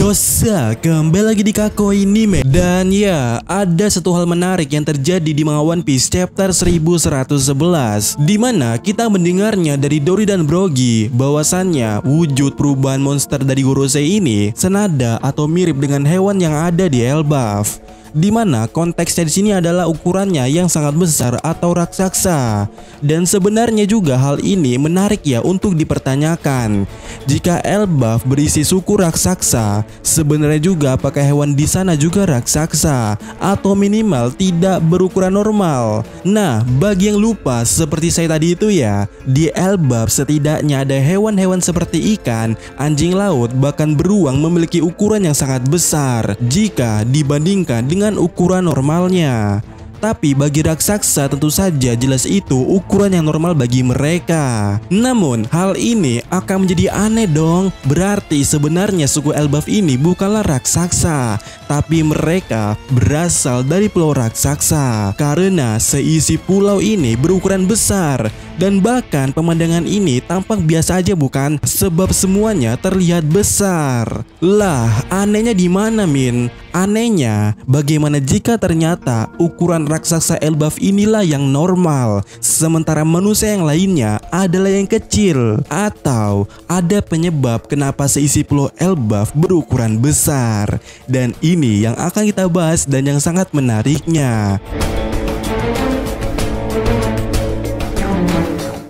Yosa, kembali lagi di Kako ini men. Dan ya, ada satu hal menarik yang terjadi di manga One Piece chapter 1111, dimana kita mendengarnya dari Dory dan Brogy bahwasannya wujud perubahan monster dari Gorosei ini senada atau mirip dengan hewan yang ada di Elbaf. Dimana konteksnya di sini adalah ukurannya yang sangat besar atau raksasa. Dan sebenarnya juga hal ini menarik ya untuk dipertanyakan. Jika Elbaf berisi suku raksasa, sebenarnya juga apakah hewan di sana juga raksasa atau minimal tidak berukuran normal? Nah, bagi yang lupa seperti saya tadi itu ya, di Elbaf setidaknya ada hewan-hewan seperti ikan, anjing laut, bahkan beruang memiliki ukuran yang sangat besar jika dibandingkan dengan ukuran normalnya. Tapi bagi raksasa tentu saja jelas itu ukuran yang normal bagi mereka. Namun hal ini akan menjadi aneh dong. Berarti sebenarnya suku Elbaf ini bukanlah raksasa, tapi mereka berasal dari pulau raksasa. Karena seisi pulau ini berukuran besar. Dan bahkan pemandangan ini tampak biasa aja bukan? Sebab semuanya terlihat besar. Lah, anehnya di mana Min? Anehnya, bagaimana jika ternyata ukuran raksasa Elbaf inilah yang normal, sementara manusia yang lainnya adalah yang kecil? Atau ada penyebab kenapa seisi pulau Elbaf berukuran besar? Dan ini yang akan kita bahas dan yang sangat menariknya.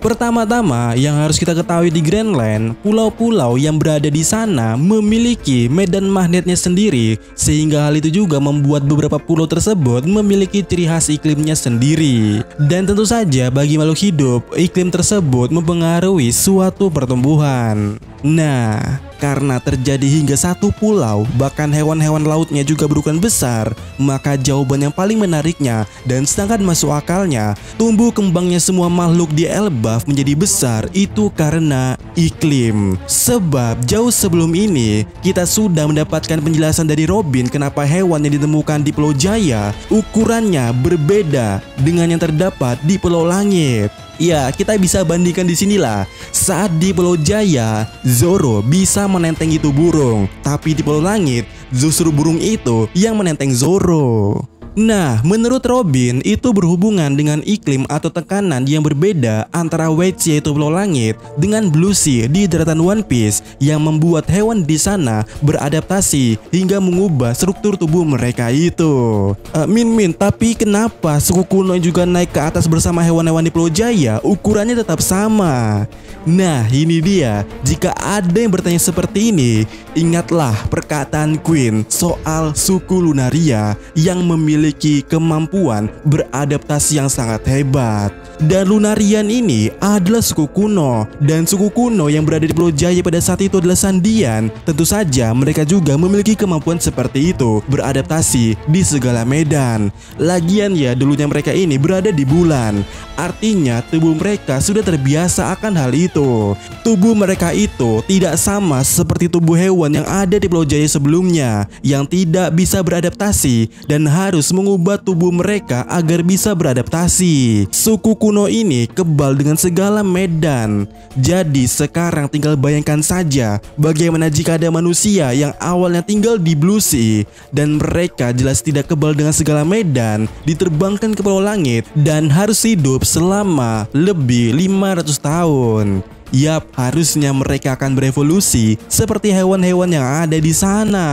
Pertama-tama yang harus kita ketahui di Greenland, pulau-pulau yang berada di sana memiliki medan magnetnya sendiri, sehingga hal itu juga membuat beberapa pulau tersebut memiliki ciri khas iklimnya sendiri. Dan tentu saja bagi makhluk hidup, iklim tersebut mempengaruhi suatu pertumbuhan. Nah, karena terjadi hingga satu pulau, bahkan hewan-hewan lautnya juga berukuran besar, maka jawaban yang paling menariknya dan sangat masuk akalnya, tumbuh kembangnya semua makhluk di Elbaf menjadi besar itu karena iklim. Sebab jauh sebelum ini, kita sudah mendapatkan penjelasan dari Robin kenapa hewan yang ditemukan di Pulau Jaya ukurannya berbeda dengan yang terdapat di Pulau Langit. Ya, kita bisa bandingkan di sinilah. Saat di Pulau Jaya, Zoro bisa menenteng itu burung, tapi di Pulau Langit, justru burung itu yang menenteng Zoro. Nah, menurut Robin, itu berhubungan dengan iklim atau tekanan yang berbeda antara Wedge yaitu Pulau Langit dengan Blue Sea di daratan One Piece yang membuat hewan di sana beradaptasi hingga mengubah struktur tubuh mereka itu. Min, tapi kenapa suku kuno juga naik ke atas bersama hewan-hewan di Pulau Jaya ukurannya tetap sama? Nah, ini dia. Jika ada yang bertanya seperti ini, ingatlah perkataan Queen soal suku Lunaria yang memiliki kemampuan beradaptasi yang sangat hebat. Dan Lunarian ini adalah suku kuno, dan suku kuno yang berada di Pulau Jaya pada saat itu adalah Sandian. Tentu saja mereka juga memiliki kemampuan seperti itu, beradaptasi di segala medan. Lagian ya, dulunya mereka ini berada di bulan, artinya tubuh mereka sudah terbiasa akan hal itu. Tubuh mereka itu tidak sama seperti tubuh hewan yang ada di Pulau Jaya sebelumnya, yang tidak bisa beradaptasi dan harus mengubah tubuh mereka agar bisa beradaptasi. Suku kuno ini kebal dengan segala medan. Jadi sekarang tinggal bayangkan saja bagaimana jika ada manusia yang awalnya tinggal di Blue Sea dan mereka jelas tidak kebal dengan segala medan, diterbangkan ke Pulau Langit dan harus hidup selama lebih 500 tahun. Yap, harusnya mereka akan berevolusi seperti hewan-hewan yang ada di sana.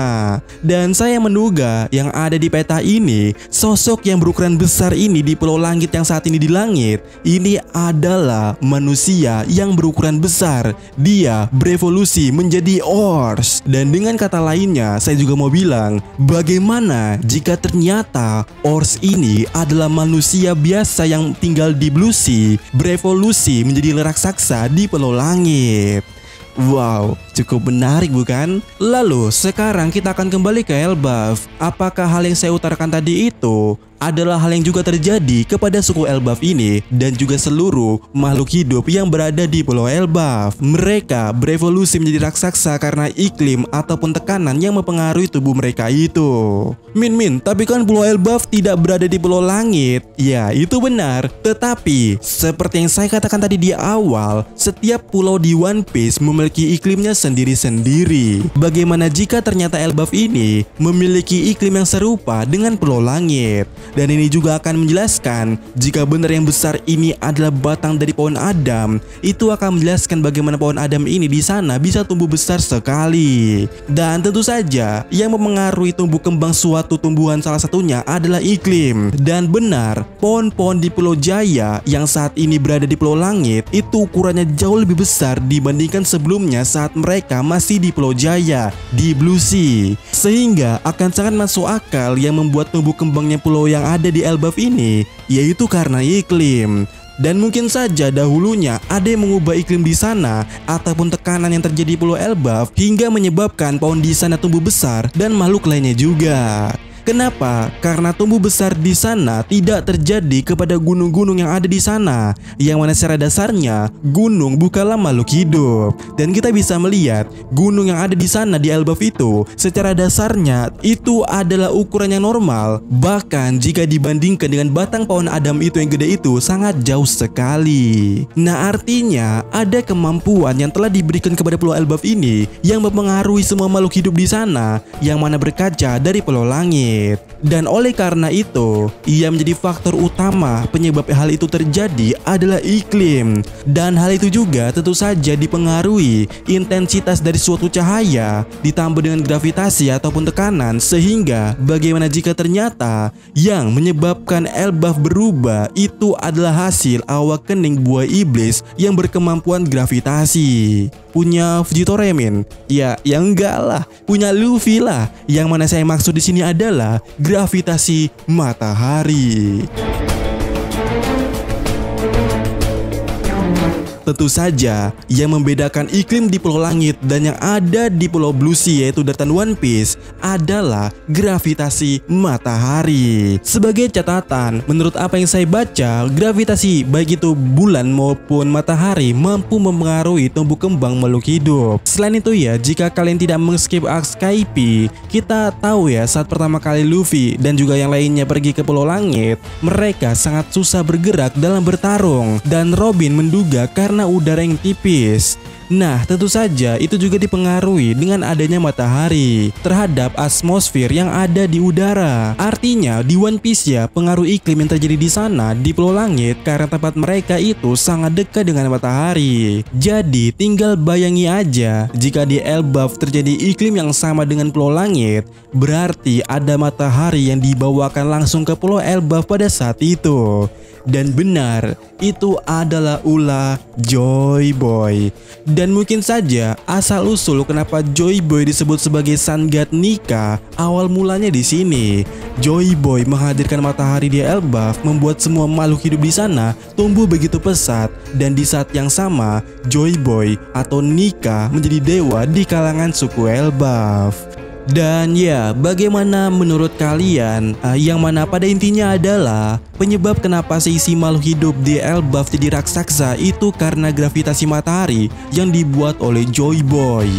Dan saya menduga yang ada di peta ini, sosok yang berukuran besar ini di Pulau Langit yang saat ini di langit, ini adalah manusia yang berukuran besar. Dia berevolusi menjadi Ors. Dan dengan kata lainnya, saya juga mau bilang, bagaimana jika ternyata Ors ini adalah manusia biasa yang tinggal di Blue Sea, berevolusi menjadi raksasa di Pulau Langit. Wow, cukup menarik bukan? Lalu sekarang kita akan kembali ke Elbaf. Apakah hal yang saya utarakan tadi itu adalah hal yang juga terjadi kepada suku Elbaf ini dan juga seluruh makhluk hidup yang berada di Pulau Elbaf. Mereka berevolusi menjadi raksasa karena iklim ataupun tekanan yang mempengaruhi tubuh mereka itu. Min, tapi kan Pulau Elbaf tidak berada di Pulau Langit. Ya, itu benar. Tetapi, seperti yang saya katakan tadi di awal, setiap pulau di One Piece memiliki iklimnya sendiri-sendiri. Bagaimana jika ternyata Elbaf ini memiliki iklim yang serupa dengan Pulau Langit? Dan ini juga akan menjelaskan jika benar yang besar ini adalah batang dari pohon Adam, itu akan menjelaskan bagaimana pohon Adam ini di sana bisa tumbuh besar sekali. Dan tentu saja yang mempengaruhi tumbuh kembang suatu tumbuhan salah satunya adalah iklim. Dan benar, pohon-pohon di Pulau Jaya yang saat ini berada di Pulau Langit itu ukurannya jauh lebih besar dibandingkan sebelumnya saat mereka masih di Pulau Jaya di Blue Sea. Sehingga akan sangat masuk akal yang membuat tumbuh kembangnya pulau yang ada di Elbaf ini, yaitu karena iklim. Dan mungkin saja dahulunya ada yang mengubah iklim di sana ataupun tekanan yang terjadi di Pulau Elbaf hingga menyebabkan pohon di sana tumbuh besar dan makhluk lainnya juga. Kenapa? Karena tumbuh besar di sana tidak terjadi kepada gunung-gunung yang ada di sana, yang mana secara dasarnya gunung bukanlah makhluk hidup. Dan kita bisa melihat gunung yang ada di sana di Elbaf itu secara dasarnya itu adalah ukuran yang normal. Bahkan jika dibandingkan dengan batang pohon Adam itu yang gede itu sangat jauh sekali. Nah, artinya ada kemampuan yang telah diberikan kepada Pulau Elbaf ini yang mempengaruhi semua makhluk hidup di sana, yang mana berkaca dari Pulau Langit. Dan oleh karena itu, ia menjadi faktor utama penyebab hal itu terjadi adalah iklim. Dan hal itu juga tentu saja dipengaruhi intensitas dari suatu cahaya ditambah dengan gravitasi ataupun tekanan, sehingga bagaimana jika ternyata yang menyebabkan Elbaf berubah itu adalah hasil awakening buah iblis yang berkemampuan gravitasi. Punya Fujitora, ya enggak lah, punya Luffy lah. Yang mana saya maksud di sini adalah gravitasi matahari. Tentu saja, yang membedakan iklim di Pulau Langit dan yang ada di Pulau Blue Sea yaitu daratan One Piece adalah gravitasi matahari. Sebagai catatan, menurut apa yang saya baca, gravitasi baik itu bulan maupun matahari mampu mempengaruhi tumbuh kembang makhluk hidup. Selain itu ya, jika kalian tidak mengskip arc Skype, kita tahu ya saat pertama kali Luffy dan juga yang lainnya pergi ke Pulau Langit, mereka sangat susah bergerak dalam bertarung dan Robin menduga karena udara yang tipis. Nah, tentu saja itu juga dipengaruhi dengan adanya matahari terhadap atmosfer yang ada di udara. Artinya di One Piece ya, pengaruh iklim yang terjadi di sana di Pulau Langit karena tempat mereka itu sangat dekat dengan matahari. Jadi tinggal bayangi aja, jika di Elbaf terjadi iklim yang sama dengan Pulau Langit, berarti ada matahari yang dibawakan langsung ke Pulau Elbaf pada saat itu. Dan benar, itu adalah ulah Joy Boy. Dan mungkin saja asal-usul kenapa Joy Boy disebut sebagai Sun God Nika awal mulanya di sini. Joy Boy menghadirkan matahari di Elbaf membuat semua makhluk hidup di sana tumbuh begitu pesat, dan di saat yang sama Joy Boy atau Nika menjadi dewa di kalangan suku Elbaf. Dan ya, bagaimana menurut kalian? Yang mana pada intinya adalah penyebab kenapa seisi makhluk hidup di Elbaf jadi raksasa itu karena gravitasi matahari yang dibuat oleh Joy Boy.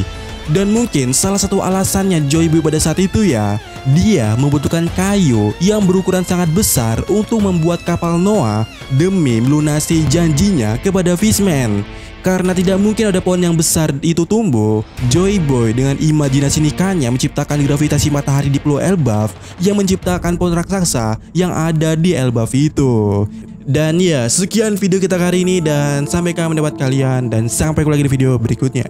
Dan mungkin salah satu alasannya Joy Boy pada saat itu ya, dia membutuhkan kayu yang berukuran sangat besar untuk membuat kapal Noah demi melunasi janjinya kepada Fishman. Karena tidak mungkin ada pohon yang besar itu tumbuh, Joy Boy dengan imajinasi nikahnya menciptakan gravitasi matahari di Pulau Elbaf yang menciptakan pohon raksasa yang ada di Elbaf itu. Dan ya, sekian video kita kali ini dan sampai kapan mendapat kalian, dan sampai lagi di video berikutnya.